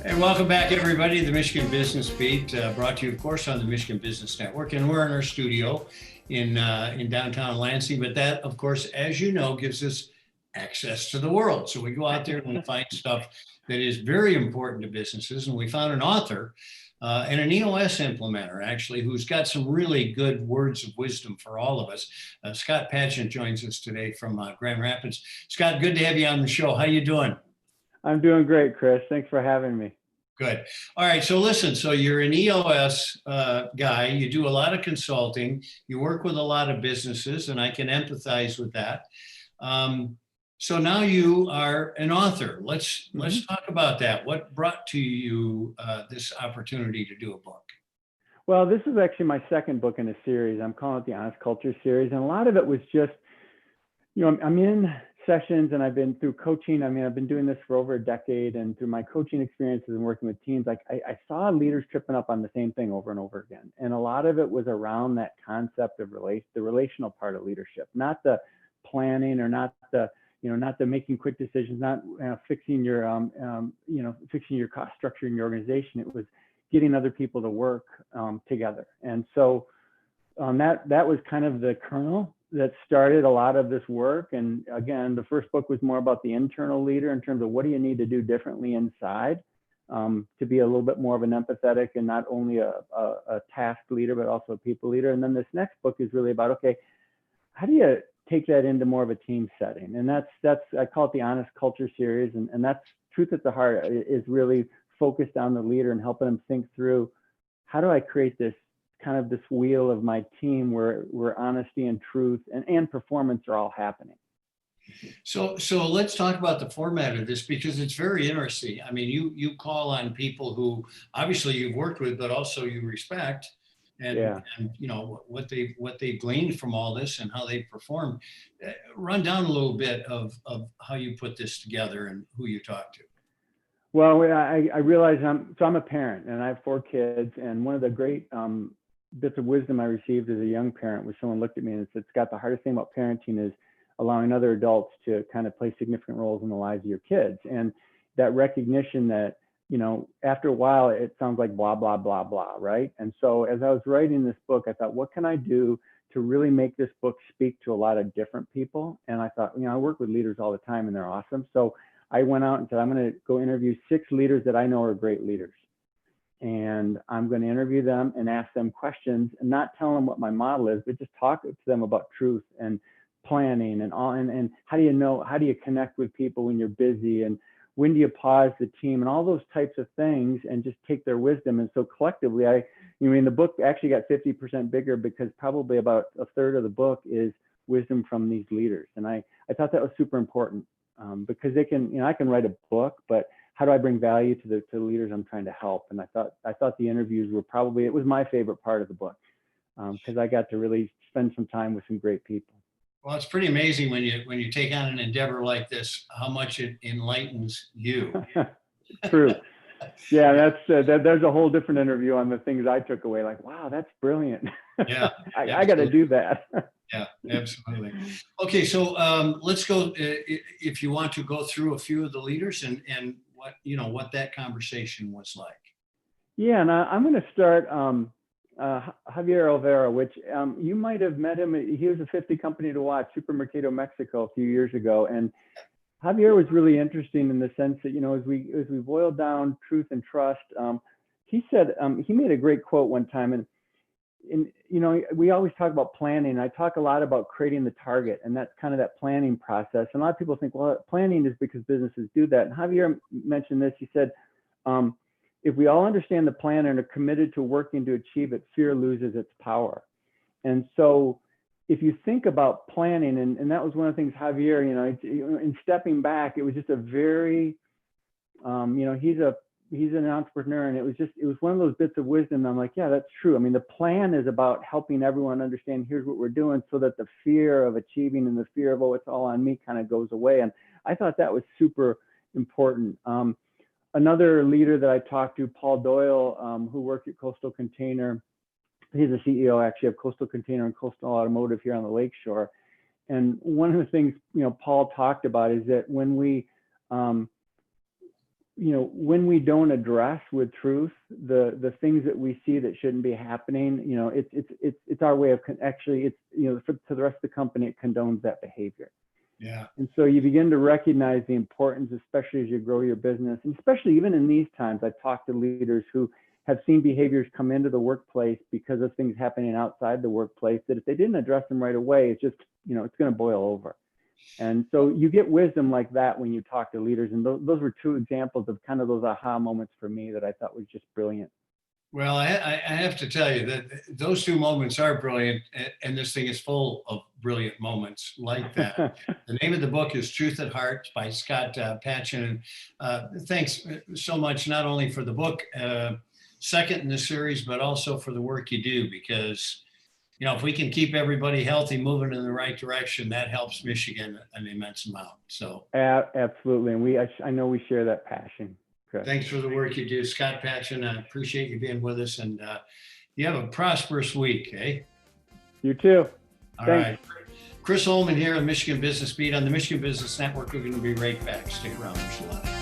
And welcome back, everybody, to the Michigan Business Beat, brought to you, of course, on the Michigan Business Network. And we're in our studio in downtown Lansing. But that, of course, as you know, gives us access to the world. So we go out there and we find stuff that is very important to businesses. And we found an author and an EOS implementer, actually, who's got some really good words of wisdom for all of us. Scott Patchin joins us today from Grand Rapids. Scott, good to have you on the show. How you doing? I'm doing great, Chris. Thanks for having me. Good. All right. So listen, so you're an EOS guy. You do a lot of consulting. You work with a lot of businesses, and I can empathize with that. So now you are an author. Let's talk about that. What brought to you this opportunity to do a book? Well, this is actually my second book in a series. I'm calling it the Honest Culture series. And a lot of it was just, I'm in sessions and I've been through coaching. I mean, I've been doing this for over a decade, and through my coaching experiences and working with teams, like I saw leaders tripping up on the same thing over and over again. And a lot of it was around that concept of the relational part of leadership, not the planning or not the making quick decisions, not fixing your cost structure in your organization. It was getting other people to work together. And so that was kind of the kernel that started a lot of this work. And again, the first book was more about the internal leader in terms of what do you need to do differently inside to be a little bit more of an empathetic and not only a task leader, but also a people leader. And then this next book is really about, okay, how do you take that into more of a team setting? And that's I call it the Honest Culture series. And that's Truth at the Heart is really focused on the leader and helping them think through, how do I create this kind of this wheel of my team where honesty and truth and performance are all happening. So let's talk about the format of this, because it's very interesting. I mean, you call on people who obviously you've worked with, but also you respect, and what they gleaned from all this and how they performed. Run down a little bit of how you put this together and who you talk to. Well, I realize I'm a parent and I have 4 kids, and one of the great bits of wisdom I received as a young parent was someone looked at me and said, Scott, the hardest thing about parenting is allowing other adults to kind of play significant roles in the lives of your kids. And that recognition that, after a while, it sounds like blah, blah, blah, blah, right? And so as I was writing this book, I thought, what can I do to really make this book speak to a lot of different people? And I thought, I work with leaders all the time and they're awesome. So I went out and said, I'm going to go interview 6 leaders that I know are great leaders. And I'm going to interview them and ask them questions and not tell them what my model is, but just talk to them about truth and planning and all. And how do you connect with people when you're busy, and when do you pause the team, and all those types of things, and just take their wisdom. And so collectively, the book actually got 50% bigger, because probably about a third of the book is wisdom from these leaders. And I thought that was super important because they can, I can write a book, but how do I bring value to the leaders I'm trying to help? And I thought the interviews were it was my favorite part of the book, because I got to really spend some time with some great people. Well, it's pretty amazing when you take on an endeavor like this, how much it enlightens you. True. Yeah, there's a whole different interview on the things I took away. Like, wow, that's brilliant. Yeah, I got to do that. Yeah, absolutely. Okay, so let's go. If you want to go through a few of the leaders and what that conversation was like. Yeah, and I'm going to start Javier Olvera, which you might have met him. He was a 50 company to watch, Supermercado Mexico, a few years ago. And Javier was really interesting in the sense that, as we boiled down truth and trust, he said, he made a great quote one time, and we always talk about planning. I talk a lot about creating the target, and that's kind of that planning process. And a lot of people think, well, planning is because businesses do that. And Javier mentioned this. He said, if we all understand the plan and are committed to working to achieve it, fear loses its power. And so if you think about planning, and that was one of the things Javier, in stepping back, it was just a very, he's an entrepreneur, and it was one of those bits of wisdom. I'm like, yeah, that's true. I mean, the plan is about helping everyone understand, here's what we're doing, so that the fear of achieving and the fear of, oh, it's all on me, kind of goes away. And I thought that was super important. Another leader that I talked to, Paul Doyle, who worked at Coastal Container. He's the CEO actually of Coastal Container and Coastal Automotive here on the Lakeshore. And one of the things, Paul talked about is that when we when we don't address with truth the things that we see that shouldn't be happening, it's our way of actually, to the rest of the company, it condones that behavior. Yeah. And so you begin to recognize the importance, especially as you grow your business, and especially even in these times. I talk to leaders who have seen behaviors come into the workplace because of things happening outside the workplace, that if they didn't address them right away, it's just, it's going to boil over. And so you get wisdom like that when you talk to leaders. And those were two examples of kind of those aha moments for me that I thought was just brilliant. Well, I have to tell you that those two moments are brilliant, and this thing is full of brilliant moments like that. The name of the book is Truth at Heart by Scott Patchin. Thanks so much, not only for the book, second in the series, but also for the work you do, because if we can keep everybody healthy, moving in the right direction, that helps Michigan an immense amount. So absolutely, and I know we share that passion. Good. Thanks for the work you do, Scott Patchin. I appreciate you being with us, and you have a prosperous week, eh? You too. All right. Chris Holman here on Michigan Business Beat on the Michigan Business Network. We're going to be right back. Stick around. There's a lot.